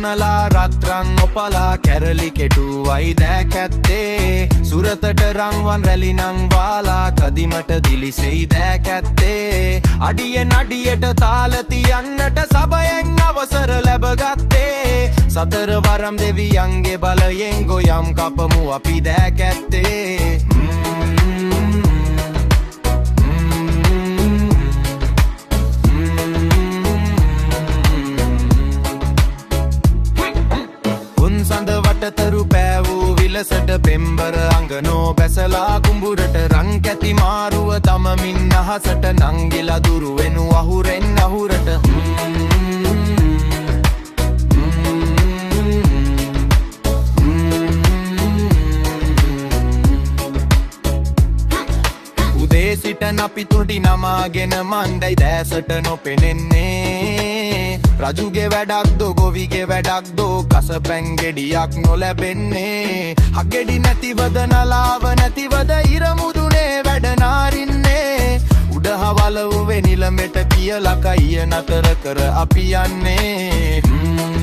අනලා රත්රන් ඔපලා කැරලි කෙටුවයි දැකැත්තේ සුරතට රංවන් රැලිනං වාලා කදිමට දිලිසෙයි දැකැත්තේ අඩියෙන් අඩියට තාලතියන්නට සබයෙන් අවසර ලැබගත්තේ සතර වරම් දෙවියන්ගේ බලයෙන් ගොයම් කපමු අපි දැකැත්තේ සඳ වටතරු පෑවූ විලසට පෙම්බර අංගනෝ බැසලා කුඹුරට රං කැති මාරුව තමමින් අහසට නංගිලා දුරු වෙනු අහුරෙන් අහුරට උදේ සිට නපි තුඩි නමාගෙන මණ්ඩයි දැසට නොපෙනෙන්නේ රජුගේ වැඩක්දෝ ගොවිගේ වැඩක්දෝ කස පැංගෙඩියක් නොලැබෙන්නේ හගෙඩි නැතිවද නලාව නැතිවද ඉරමුදුනේ වැඩනාරින්නේ උඩහවල උවේ නිලමෙට කියලා කයිය නතර කර අපි යන්නේ